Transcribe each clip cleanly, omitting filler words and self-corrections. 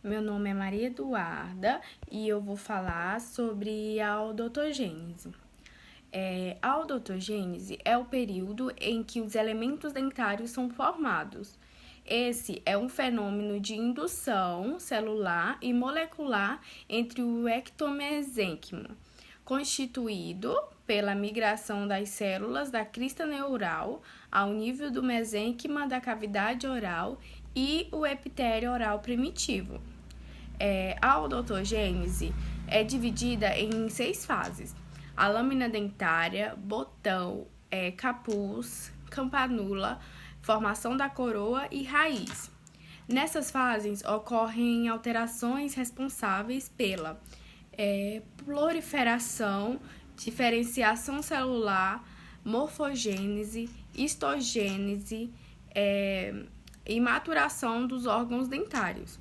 Meu nome é Maria Eduarda e eu vou falar sobre a odontogênese. A odontogênese é o período em que os elementos dentários são formados. Esse é um fenômeno de indução celular e molecular entre o ectomesênquima, constituído pela migração das células da crista neural ao nível do mesênquima da cavidade oral e o epitélio oral primitivo. A odontogênese é dividida em 6 fases: a lâmina dentária, botão, capuz, campanula, formação da coroa e raiz. Nessas fases ocorrem alterações responsáveis pela proliferação, diferenciação celular, morfogênese, histogênese e maturação dos órgãos dentários.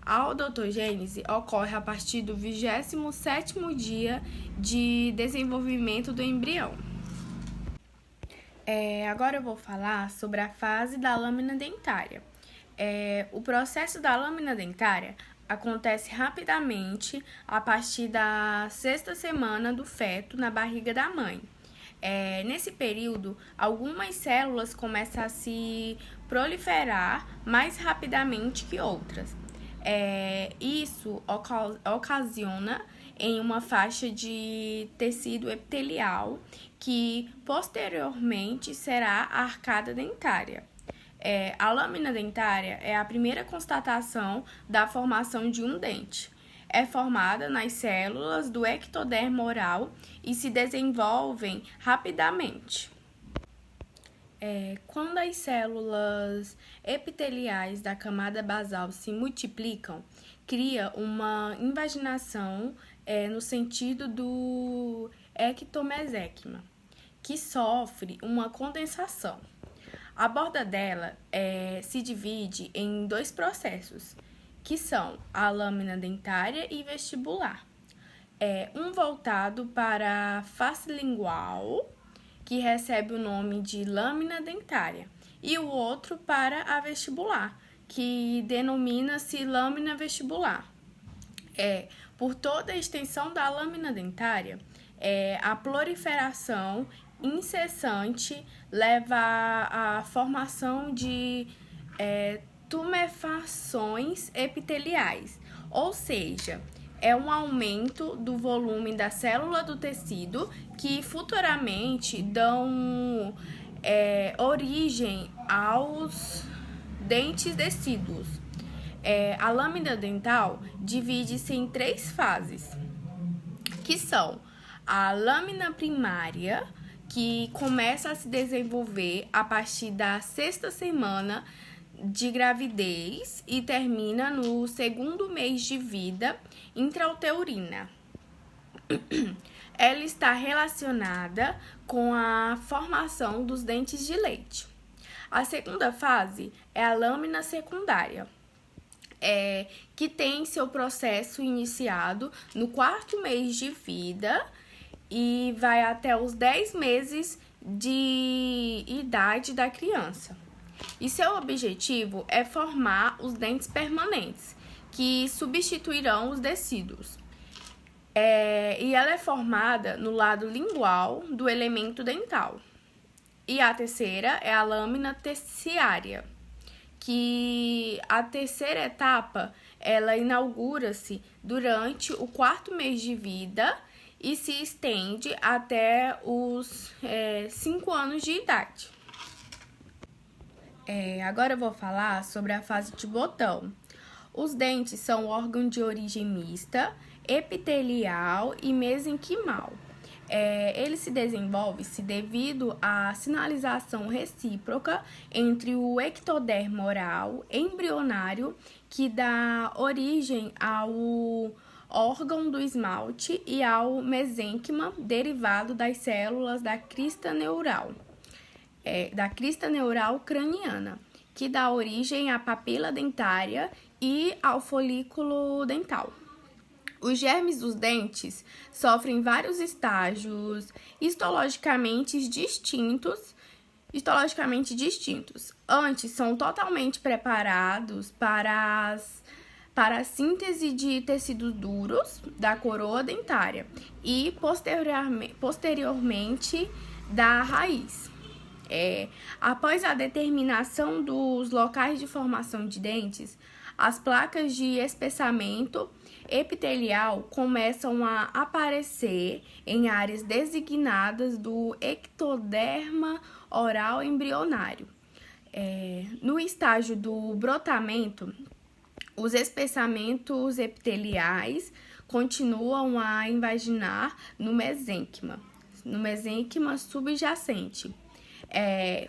A odontogênese ocorre a partir do 27º dia de desenvolvimento do embrião. Agora eu vou falar sobre a fase da lâmina dentária. O processo da lâmina dentária acontece rapidamente a partir da 6ª semana do feto na barriga da mãe. Nesse período, algumas células começam a se proliferar mais rapidamente que outras. Isso ocasiona em uma faixa de tecido epitelial que posteriormente será a arcada dentária. A lâmina dentária é a primeira constatação da formação de um dente. É formada nas células do ectodermo oral e se desenvolvem rapidamente. Quando as células epiteliais da camada basal se multiplicam, cria uma invaginação no sentido do ectomesênquima, que sofre uma condensação. A borda dela se divide em 2 processos, que são a lâmina dentária e vestibular. Um voltado para a face lingual, que recebe o nome de lâmina dentária, e o outro para a vestibular, que denomina-se lâmina vestibular. Por toda a extensão da lâmina dentária, a proliferação incessante leva à formação de tumefações epiteliais, ou seja, é um aumento do volume da célula do tecido que futuramente dão origem aos dentes decíduos. A lâmina dental divide-se em 3 fases, que são a lâmina primária, que começa a se desenvolver a partir da 6ª semana de gravidez e termina no 2º mês de vida intrauterina. Ela está relacionada com a formação dos dentes de leite. A segunda fase é a lâmina secundária, que tem seu processo iniciado no 4º mês de vida e vai até os 10 meses de idade da criança. E seu objetivo é formar os dentes permanentes, que substituirão os decíduos. E ela é formada no lado lingual do elemento dental. E a terceira é a lâmina terciária, que a terceira etapa ela inaugura-se durante o 4º mês de vida e se estende até os 5 anos de idade. Agora eu vou falar sobre a fase de botão. Os dentes são órgãos de origem mista, epitelial e mesenquimal. Ele se desenvolve-se devido à sinalização recíproca entre o ectodermo oral embrionário, que dá origem ao órgão do esmalte, e ao mesênquima, derivado das células da crista neural craniana, que dá origem à papila dentária e ao folículo dental. Os germes dos dentes sofrem vários estágios histologicamente distintos. Antes, são totalmente preparados para as para a síntese de tecidos duros da coroa dentária e posteriormente da raiz. Após a determinação dos locais de formação de dentes, as placas de espessamento epitelial começam a aparecer em áreas designadas do ectoderma oral embrionário. No estágio do brotamento, os espessamentos epiteliais continuam a invaginar no mesênquima subjacente,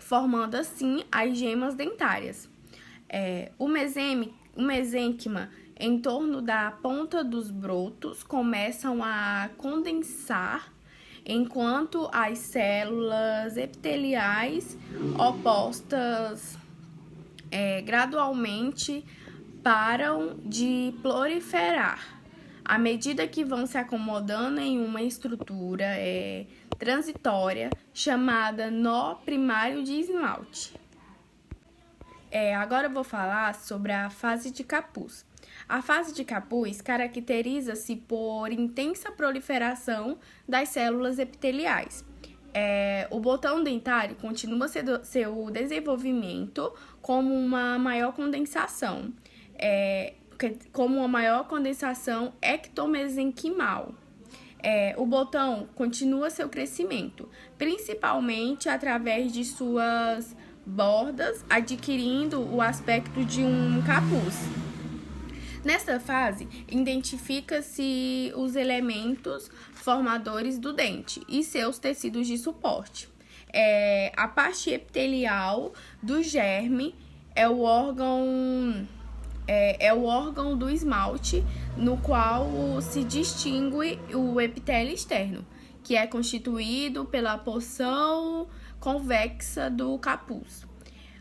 formando assim as gemas dentárias. O mesênquima em torno da ponta dos brotos começam a condensar, enquanto as células epiteliais opostas gradualmente param de proliferar, à medida que vão se acomodando em uma estrutura transitória chamada nó primário de esmalte. Agora eu vou falar sobre a fase de capuz. A fase de capuz caracteriza-se por intensa proliferação das células epiteliais. O botão dentário continua seu desenvolvimento como uma maior condensação, ectomesenquimal. O botão continua seu crescimento, principalmente através de suas bordas, adquirindo o aspecto de um capuz. Nesta fase, identifica-se os elementos formadores do dente e seus tecidos de suporte. A parte epitelial do germe é o órgão do esmalte, no qual se distingue o epitélio externo, que é constituído pela porção convexa do capuz.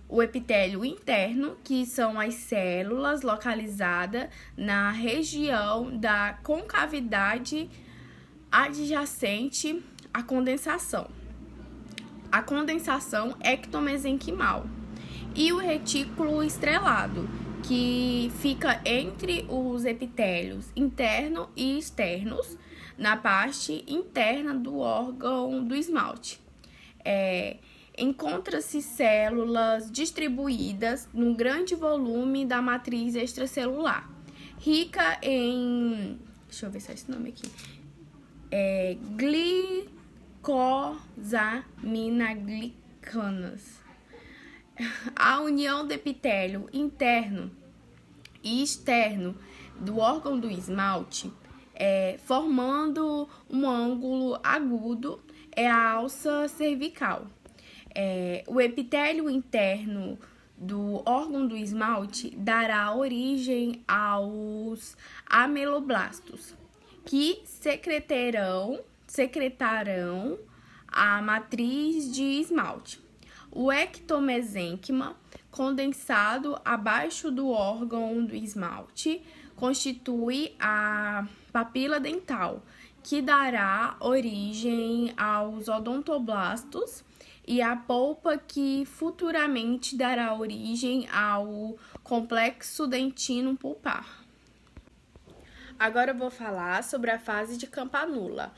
O epitélio interno, que são as células localizadas na região da concavidade adjacente à condensação. A condensação ectomesenquimal. E o retículo estrelado, que fica entre os epitélios interno e externos, na parte interna do órgão do esmalte. Encontra-se células distribuídas num grande volume da matriz extracelular, rica em... Deixa eu ver se é esse nome aqui. Glicosaminoglicanas. A união do epitélio interno e externo do órgão do esmalte, formando um ângulo agudo, é a alça cervical. O epitélio interno do órgão do esmalte dará origem aos ameloblastos, que secretarão a matriz de esmalte. O ectomesênquima, condensado abaixo do órgão do esmalte, constitui a papila dental, que dará origem aos odontoblastos, e a polpa, que futuramente dará origem ao complexo dentino pulpar. Agora eu vou falar sobre a fase de campanula.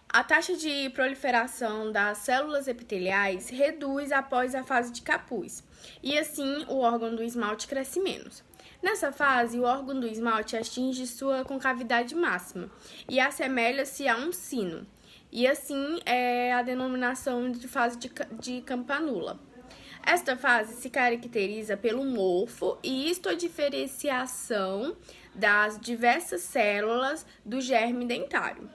A taxa de proliferação das células epiteliais reduz após a fase de capuz, e assim o órgão do esmalte cresce menos. Nessa fase, o órgão do esmalte atinge sua concavidade máxima e assemelha-se a um sino, e assim é a denominação de fase de campanula. Esta fase se caracteriza pelo mofo e histodiferenciação das diversas células do germe dentário.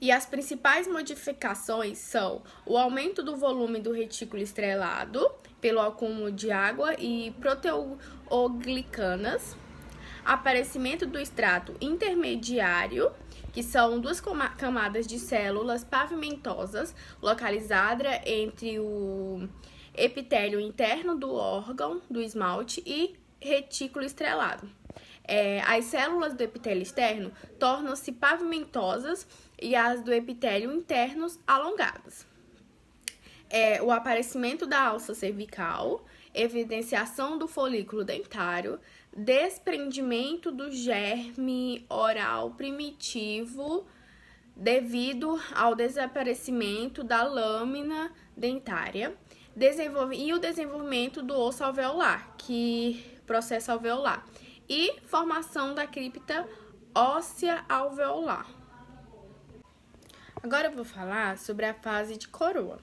E as principais modificações são o aumento do volume do retículo estrelado pelo acúmulo de água e proteoglicanas, aparecimento do extrato intermediário, que são duas camadas de células pavimentosas localizadas entre o epitélio interno do órgão do esmalte e retículo estrelado. As células do epitélio externo tornam-se pavimentosas e as do epitélio interno alongadas. o aparecimento da alça cervical, evidenciação do folículo dentário, desprendimento do germe oral primitivo devido ao desaparecimento da lâmina dentária, e o desenvolvimento do osso alveolar, processo alveolar, e formação da cripta óssea alveolar. Agora eu vou falar sobre a fase de coroa.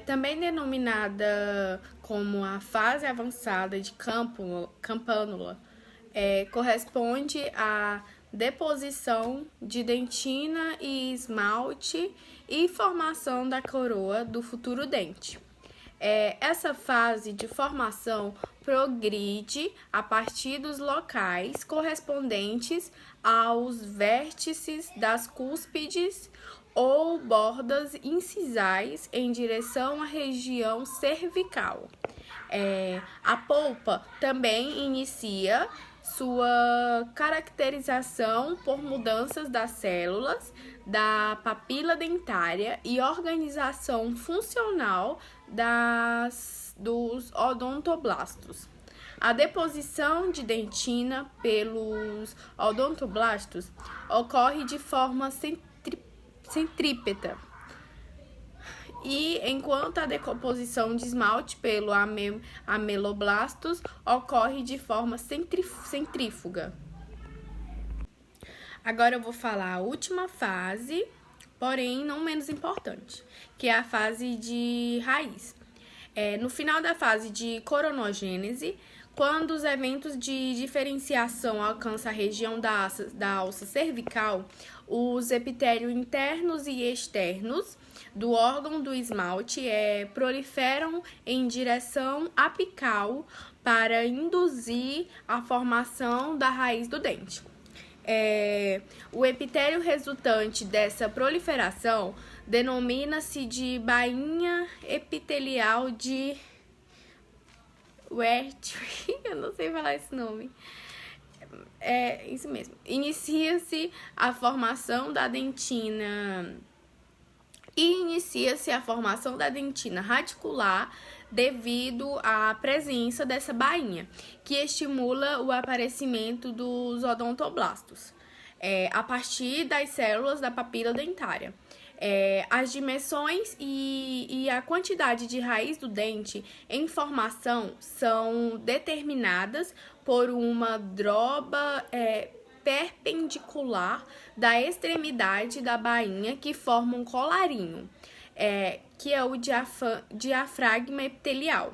Também denominada como a fase avançada de campânula, corresponde à deposição de dentina e esmalte e formação da coroa do futuro dente. Essa fase de formação progride a partir dos locais correspondentes aos vértices das cúspides ou bordas incisais em direção à região cervical. A polpa também inicia sua caracterização por mudanças das células da papila dentária e organização funcional dos odontoblastos. A deposição de dentina pelos odontoblastos ocorre de forma centrípeta, e enquanto a decomposição de esmalte pelo ameloblastos ocorre de forma centrífuga. Agora eu vou falar a última fase, porém não menos importante, que é a fase de raiz. No final da fase de coronogênese, quando os eventos de diferenciação alcançam a região da alça cervical, os epitélios internos e externos do órgão do esmalte proliferam em direção apical para induzir a formação da raiz do dente. O epitélio resultante dessa proliferação denomina-se de bainha epitelial de Werther, eu não sei falar esse nome. Isso mesmo. Inicia-se a formação da dentina radicular devido à presença dessa bainha, que estimula o aparecimento dos odontoblastos a partir das células da papila dentária. As dimensões e a quantidade de raiz do dente em formação são determinadas por uma droba perpendicular da extremidade da bainha que forma um colarinho, que é o diafragma epitelial.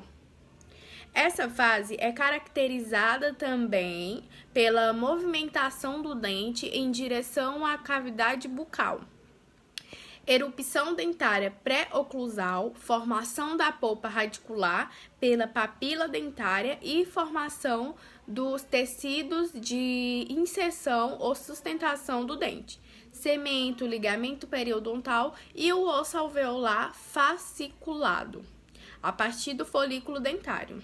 Essa fase é caracterizada também pela movimentação do dente em direção à cavidade bucal, erupção dentária pré-oclusal, formação da polpa radicular pela papila dentária e formação dos tecidos de inserção ou sustentação do dente, cemento, ligamento periodontal e o osso alveolar fasciculado, a partir do folículo dentário.